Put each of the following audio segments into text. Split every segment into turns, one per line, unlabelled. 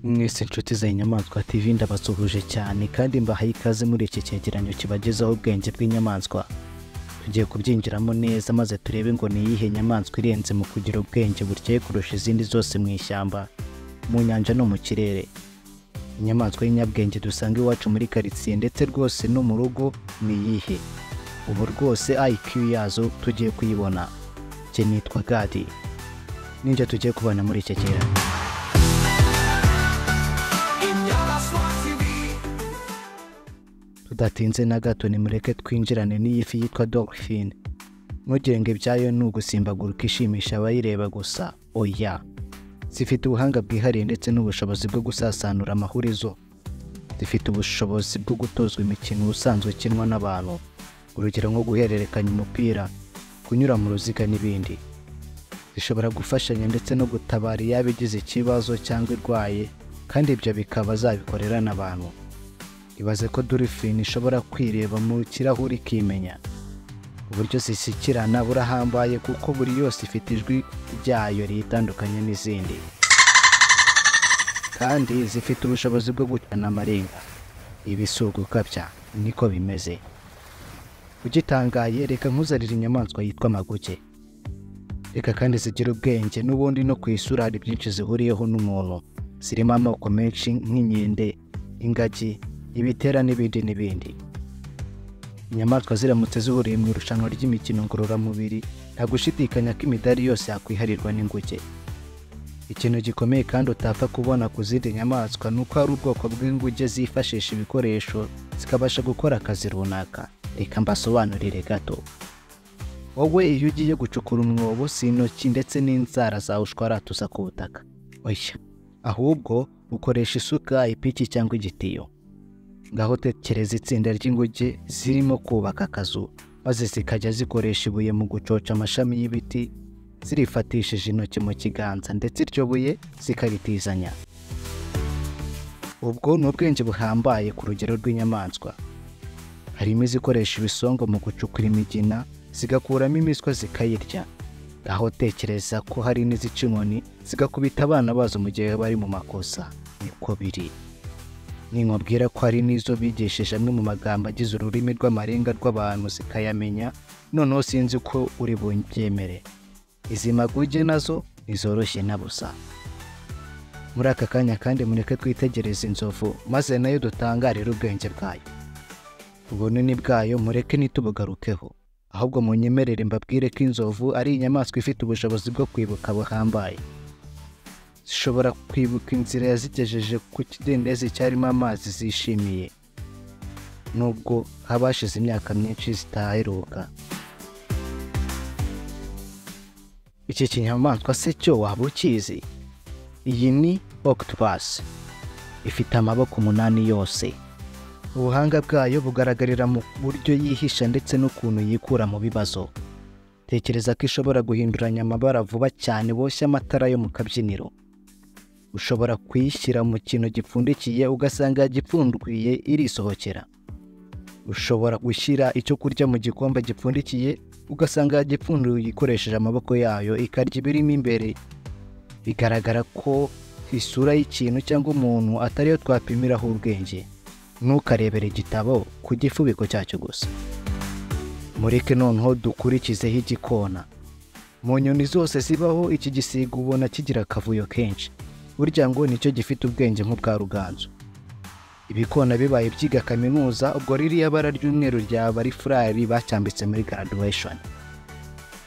Mwese inshuti za Inyamaswa TV ndabasuhuje cyane kandi mbahaye ikaze muri iki cyegeranyo kibagezaho ubwenge bw'inyamaswa. Tugiye kubyinjiramo neza maze turebe ngo ni iyihe nyamaswa irenze mu kugira ubwenge buteye kurusha izindi zose mu ishyamba, mu nyanja no mu kirere. Inyamaswa y'inyabwenge dusanga iwacu muri karitsiye ndetse rwose no mu rugo ni iyihe? Ubu rwose IQ yazo tugiye kuyibona. Cye nitwa Gadi. Ninjye tugiye kubana muri iki cyegeranyo. Tudatinze na gato nimureke twinjirane n'iyifi yitwa dolphin. Ntugire ngo ibyayo ni ugusimbaguruka ishimisha abayireba gusa. Oya, zifite ubuhanga bwihariye ndetse n'ubushobozi bwo gusasanura amahurizo. Zifite ubushobozi bwo gutozwa imikino usanzwe ikinwa n'abantu, urugero nko guhererekanya umupira, kunyura mu ruziga n'ibindi. Zishobora gufashanya ndetse no gutabara iyaba igize ikibazo cyangwa irwaye, kandi ibyo bikaba zabikorera n'abantu. Ibaze ko dolphin ishobora kwireba mu kirahuri ikimenya. Uburyo zishyikirana burahambaye kuko buri yose ifite ijwi ryayo ritandukanye n'izindi, kandi zifite ubushobozi bwo gucana amarenga. Ibisugo kabya niko bimeze. Ugitangaye reka nkuzarira inyamaswa yitwa maguke. Reka kandi zigira ubwenge n'ubundi no ku isura hari byinshi zihuriyeho n'umuntu. Zirimo amoko menshi nk'inkende, ingagi, ibitera n'ibindi. Inyamaswa ziramutse zihuriye mu irushanwa ry'imikino ngororamubiri, nta gushidikanya ko imidari yose yakwiharirwa n'inguge. Ikintu gikomeye kandi utapfa kubona ku zindi nyamaswa ni uko hari ubwoko bw'inguge zifashisha ibikoresho zikabasha gukora akazi runaka. Reka mbasobanurire gato. Wowe iyo ugiye gucukura umwobo, si intoki ndetse n'inzara zawe ushwaratuza ku butaka. Oya, ahubwo ukoresha isuka, ipiki cyangwa igitiyo. Ngaho tekereza itsinda ry'inguge zirimo kubaka akazu, maze zikajya zikoresha ibuye mu gucoca amashami y'ibiti, zirifatishije intoki mu kiganza ndetse iryo buye zikaritizanya. Ubwo ni ubwenge buhambaye ku rugero rw'inyamaswa. Harimo izikoresha ibisongo mu gucukura imigina, zigakuramo imiswa zikayirya. Ngaho tekereza ko hari n'izica inkoni zigakubita abana bazo mu gihe bari mu makosa. Niko biri. Ninkubwira ko hari n'izo bigishije amwe mu magambo agize ururimi rw'amarenga rw'abantu zikayamenya, noneho sinzi ko uri bubyemere. Izi maguge nazo ntizoroshye na busa. Muri aka kanya kandi mureke twitegereze inzovu, maze nayo dutangarire ubwenge bwayo. Ubunini bwayo mureke ntitubugarukeho, ahubwo munyemerere mbabwire ko inzovu ari inyamaswa ifite ubushobozi bwo kwibuka buhambaye. Zishobora kwibuka inzira yazigejeje ku kidendezi cyarimo amazi zishimiye, nubwo habashize imyaka myinshi zitaheruka. Iki kinyamaswa se cyo waba ukizi? Iyi ni octopus. Ifite amaboko 8 yose. Ubuhanga bwayo bugaragarira mu buryo yihisha ndetse n'ukuntu yikura mu bibazo. Tekereza ko ishobora guhinduranya amabara vuba cyane boshya amatara yo mu kabyiniro. Ushobora kuyishyira mu kintu gipfundikiye ugasanga gipfunduye irisohokera. Ushobora gushyira icyo kurya mu gikombe gipfundikiye ugasanga gipfunduye ikoresheje amaboko yayo ikarya ibirimo imbere. Bigaragara ko isura y'ikintu cyangwa umuntu atariyo twapimiraho ubwenge. Ntukarebere igitabo ku gifubiko cyacyo gusa. Mureke noneho dukurikizeho igikona. Mu nyoni zose zibaho iki gisiga ubona kigira akavuyo kenshi. Burya ngo nicyo gifite ubwenge nk'ubwa ruganzu. Ibikona bibaye byiga kaminuza, ubwo ririya bara ry'umweru ryaba ari furari bacyambitse muri graduation.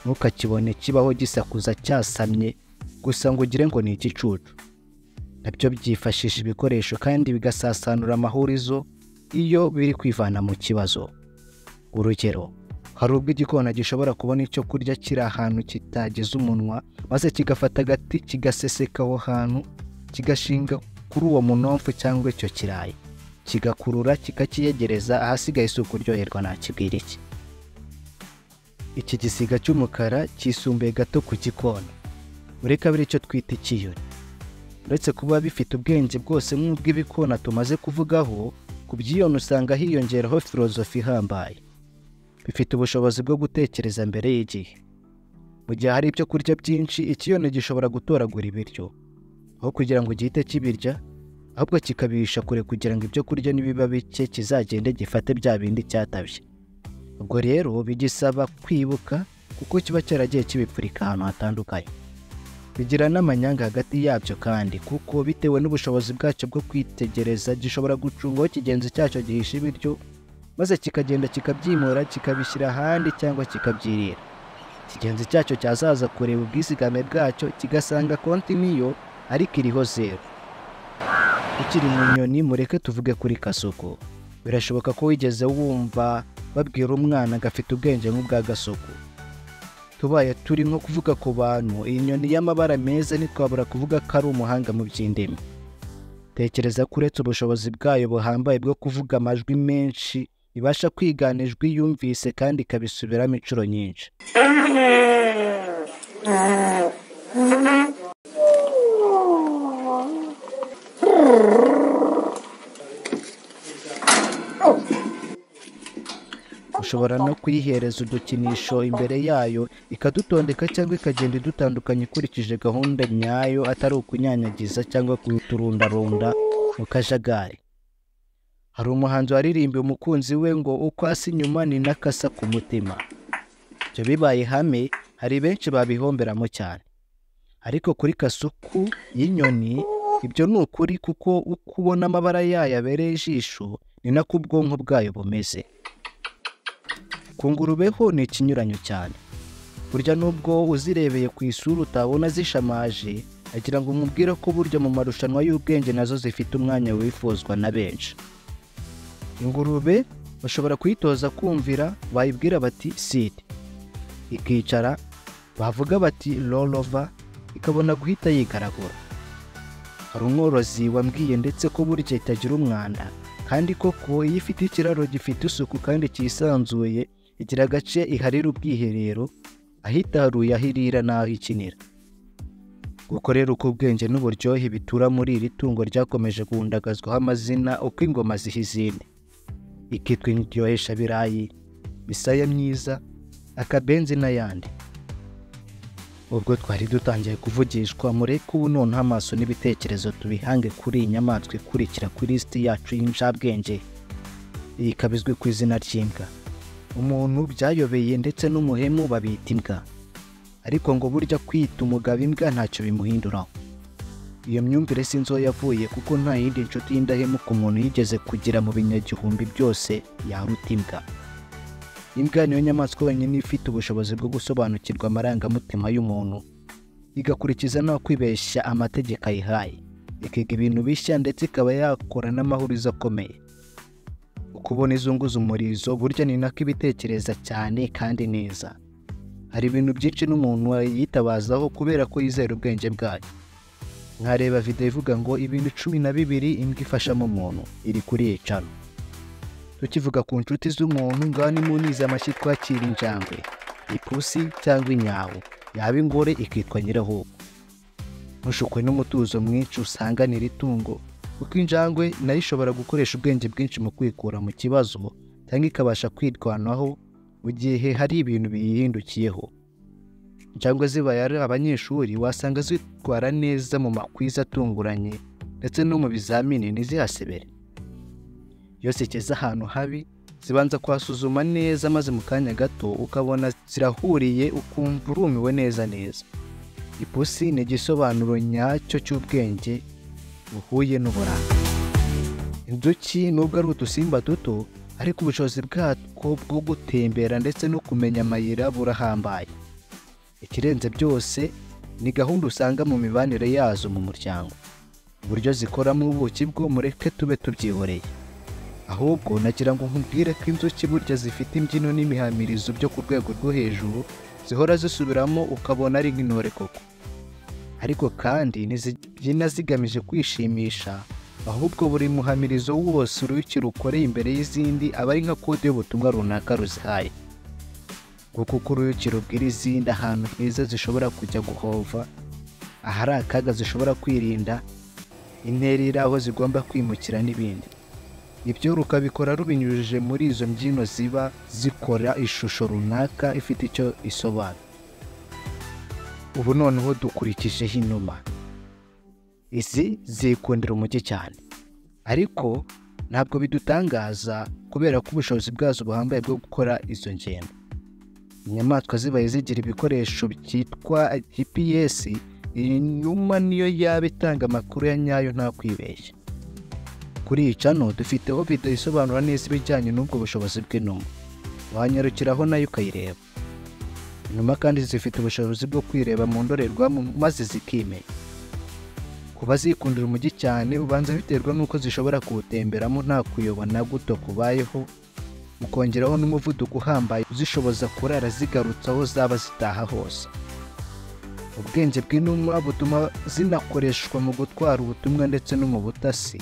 Ntukakibone kibaho gisakuza cyasamye gusa ngo ugire ngo ni igicucu. Nabyo byifashisha ibikoresho kandi bigasasanura amahurizo iyo biri kwivana mu kibazo. Urugero, hari ubwo igikona gishobora kubona icyo kurya kiri ahantu kitageze umunwa, maze kigafata agati kigaseseka aho hantu, kigashinga kuri uwo munomfu cyangwa icyo kirayi, kigakurura kikakiyegereza, ahasigaye si ukuryoherwa nakibwira iki. Iki gisiga cy'umukara kisumbuye gato ku gikona. Ureka biri icyo twita ikiyoni. Uretse kuba bifite ubwenge bwose nk'ubw'ibikona tumaze kuvugaho, ku byiyoni usanga hiyongeraho filozofi ihambaye. Bifite ubushobozi bwo gutekereza mbere y'igihe. Mu gihe hari ibyo kurya byinshi, ikiyoni gishobora gutoragura ibiryo. Aho kugira ngo gihite kibirya, ahubwo kikabisha kure kugira ngo ibyo kurya nibiba bike kizagende gifate bya bindi cyatabye. Ubwo rero bigisaba kwibuka kuko kiba cyaragiye kibipfurika ahantu hatandukanye. Bigira n'amanyanga hagati yabyo kandi kuko bitewe n'ubushobozi bwacyo bwo kwitegereza gishobora gucunga aho kigenzi cyacyo gihisha ibiryo maze kikagenda kikabyimura kikabishyira ahandi cyangwa kikabyirira. Ikigenzi cyacyo cyazaza kureba ubwisigame bwacyo kigasanga konti niyo ariko iriho zero. Ukiri mu nyoni mureke tuvuge kuri Kasuku. Birashoboka ko wigeze wumva babwira umwana gafite ubwenge nk'ubwa Gasuku. Tubaye turi nko kuvuga ku bantu, iyi nyoni y'amabara meza ntitwabura kuvuga ko ari umuhanga mu by'indimi. Tekereza ko uretse ubushobozi bwayo buhambaye bwo kuvuga amajwi menshi ibasha kwigana ijwi yumvise kandi ikabisubiramo inshuro nyinshi. Ushobora no kuyihereza udukinisho imbere yayo ikadutondeka cyangwa ikagenda idutandukanye ikurikije gahunda nyayo atari ukunyanyagiza cyangwa kuturundarunda mu kajagari. Hari umuhanzi waririmbiye umukunzi we ngo uko asa inyuma ni nakasa ku mutima. Ibyo bibaye hame hari benshi babihomberamo cyane, ariko kuri Kasuku y'inyoni ibyo ni ukuri kuko uko ubona amabara yayo abereye ijisho ni nako ubwonko bwayo bumeze. Ku ngurube ho ni ikinyuranyo cyane. Burya nubwo uzirebeye ku isura utabona zishamaje, agira ngo umubwire ko burya mu marushanwa y'ubwenge nazo zifite umwanya wifuzwa na benshi. Ingurube bashobora kuyitoza kumvira, bayibwira bati sit, ikicara, bavuga bati roll over, ikabona guhita yigaragura. Hari umworozi wambwiye ndetse ko burya itagira umwanda, kandi koko iyo ifite ikiraro gifite isuku kandi cyisanzuye igira agace iharira ubwiherero ahitaruye aho irira n'aho ikinira. Gukorera uko ubwenge n'uburyohe bitura muri iri tungo ryakomeje guhundagazwaho amazina uko ingoma ziha izindi. Ikitwa indyohesha birayi, misaya myiza, akabenzi n'ayandi. Ubwo twari dutangiye kuvugishwa mureke ubu noneho amaso n'ibitekerezo tubihange kuri iyi nyamaswa ikurikira kuri lisiti yacu y'injabwenge. Iyi ikaba izwi ku izina ry'imbwa. Umuntu byayobeye ndetse n'umuhemu babita imbwa, ariko ngo burya kwita umugabo imbwa ntacyo bimuhinduraho. Iyo myumvire sinzo yavuye kuko nta yindi nshuti y'indahemuka umuntu yigeze kugira mu binyagihumbi byose yaruta imbwa. Imbwa niyo nyamaswa wenyine ifite ubushobozi bwo gusobanukirwa amarangamutima y'umuntu, igakurikiza no kwibeshya amategeko ayihaye, ikiga ibintu bishya ndetse ikaba yakora n'amahurizo akomeye. Ukubona izunguza umurizo burya ni nako ibitekereza cyane kandi neza. Hari ibintu byinshi n'umuntu yitabazaho kubera ko yizera ubwenge bwayo. Nkareba video ivuga ngo ibintu 12 imbwa ifashamo umuntu iri kuri iyi channel. Tukivuga ku nshuti z'umuntu ngani muniza amashyi twakira injangwe, ipusi cyangwa inyawo, yaba ingore ikitwa nyiraho. Mushukwe n'umutuzo mwinshi usanganira itungo, kuko injangwe nayo ishobora gukoresha ubwenge bwinshi mu kwikura mu kibazo cyangwa ikabasha kwirwanaho mu gihe hari ibintu biyihindukiyeho. Injangwe zibaye ari abanyeshuri wasanga zitwara neza mu makwiza atunguranye ndetse no mu bizamini ntizihasebere. Yose igeze ahantu habi zibanza kwasuzuma neza maze mu kanya gato ukabona zirahuriye ukumva urumiwe neza. Ipusi ni igisobanuro nyacyo cy'ubwenge buhuye n'uburanga. Inzuki nubwo ari udusimba duto ariko ubushobozi bwatwo bwo gutembera ndetse no kumenya amayira burahambaye. Ikirenze byose ni gahunda usanga mu mibanire yazo mu muryango. Uburyo zikoramo ubuki bwo mureke tube tubyihoreye. Ahubwo nagira ngo nkubwire ko inzuki burya zifite imbyino n'imihamirizo byo ku rwego rwo hejuru zihora zisubiramo ukabona ari nk'intore koko. Ariko kandi ntizibyina zigamije kwishimisha, ahubwo buri muhamirizo wose uruyuki rukoreye imbere y'izindi aba ari nka kode y'ubutumwa runaka ruzihaye. Kuko uruyuki rubwira izindi ahantu heza zishobora kujya guhova, ahari akaga zishobora kwirinda, intera aho zigomba kwimukira n'ibindi. Ibyo rukabikora rubinyujije muri izo mbyino ziba zikora ishusho runaka ifite icyo isobanura. Ubu noneho dukurikijeho inuma. izi zikundira umujyi cyane, ariko ntabwo bidutangaza kubera ko ubushobozi bwazo buhambaye bwo gukora izo ngendo. Inyamaswa zibaye zigira ibikoresho byitwa GPS, inuma niyo yaba itanga amakuru ya nyayo nta kwibeshya. Kuri iyi channel dufiteho video isobanura neza ibijyanye n'ubwo bushobozi bw'inuma, wanyarukiraho nayo ukayireba. Inuma kandi zifite ubushobozi bwo kwireba mu ndorerwamo maze zikimenya. Kuba zikundira umujyi cyane ubanza biterwa n'uko zishobora kuwutemberamo nta kuyobona guto kubayeho, mukongeraho n'umuvuduko uhambaye uzishoboza kurara zigarutse aho zaba zitaha hose. Ubwenge bw'inuma butuma zinakoreshwa mu gutwara ubutumwa ndetse no mu butasi.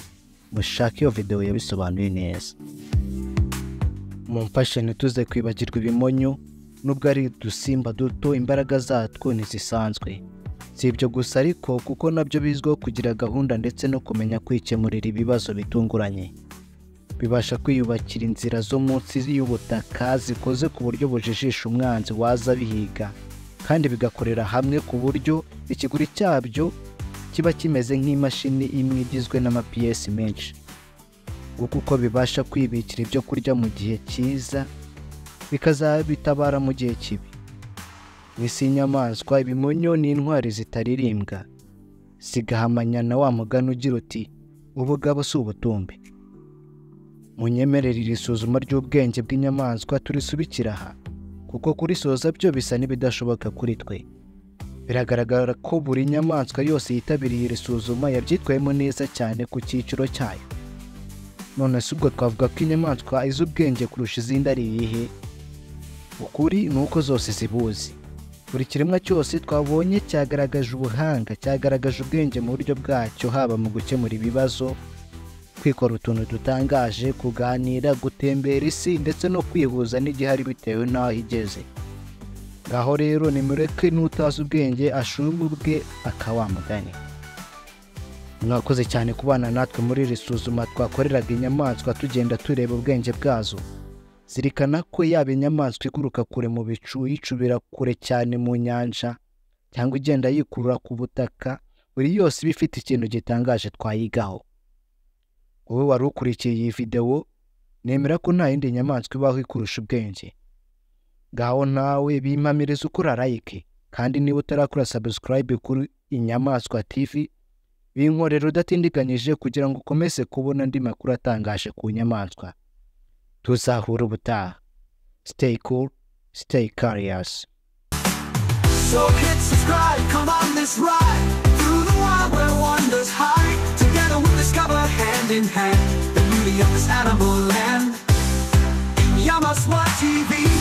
Mushake iyo video yabisobanuye neza. Mumfashe ntituze kwibagirwa ibimonyo, nubwo ari udusimba duto imbaraga zatwo ntizisanzwe. Si ibyo gusa ariko kuko nabyo bizwiho kugira gahunda ndetse no kumenya kwikemurira ibibazo bitunguranye. Bibasha kwiyubakira inzira zo munsi y'ubutaka zikoze ku buryo bujijisha umwanzi waza bihiga, kandi bigakorera hamwe ku buryo ikiguri cyabyo kiba kimeze nk'imashini imwe igizwe n'amapiyesi menshi. Uko bibasha kwibikira ibyo kurya mu gihe cyiza bikazabitabara mu gihe kibi. Isi y'inyamaswa, ibimonyo ni intwari zitaririmbwa, zigahamanya na wa mugani ugira uti ubugabo si ubutumbi. Munyemerere iri suzuma ry'ubwenge bw'inyamaswa turisubikira aha, kuko kurisoza byo bisa n'ibidashoboka kuri twe. Biragaragara ko buri nyamaswa yose yitabiriye iri suzuma yabyitwayemo neza cyane ku cyiciro cyayo. None se ubwo twavuga ko inyamaswa izi ubwenge kurusha izindi ari iyihe? Ukuri ni uko zose zibuzi. Buri kiremwa cyose twabonye cyagaragaje ubuhanga, cyagaragaje ubwenge mu buryo bwacyo, haba mu gukemura ibibazo, kwikora utuntu dutangaje, kuganira, gutembera isi ndetse no kwihuza n'igihari bitewe n'aho igeze. Ngaho rero nimureke n'utazi ubwenge ashuma ubwe akawamugani. Mwakoze cyane kubana natwe muri iri suzuma twakoreraga inyamaswa tugenda tureba ubwenge bwazo. Zirikana ko yaba inyamaswa iguruka kure mu bicu, yicubira kure cyane mu nyanja, cyangwa igenda yikurura ku butaka, buri yose iba ifite ikintu gitangaje twayigaho. Wowe wari ukurikiye iyi video, nemera ko nta yindi nyamaswa ibaho ikurusha ubwenge. Ngaho nawe bimpamiriza ukora like, kandi niba utarakora subscribe kuri Inyamaswa TV, binkorera udatindiganyije kugira ngo ukomeze kubona andi makuru atangaje ku nyamaswa. Tuzahura ubutaha. Stay cool, stay curious.
So hit subscribe, come on this ride through the wild where wonders hide. Together we'll discover hand in hand the beauty of this animal land. Inyamaswa TV.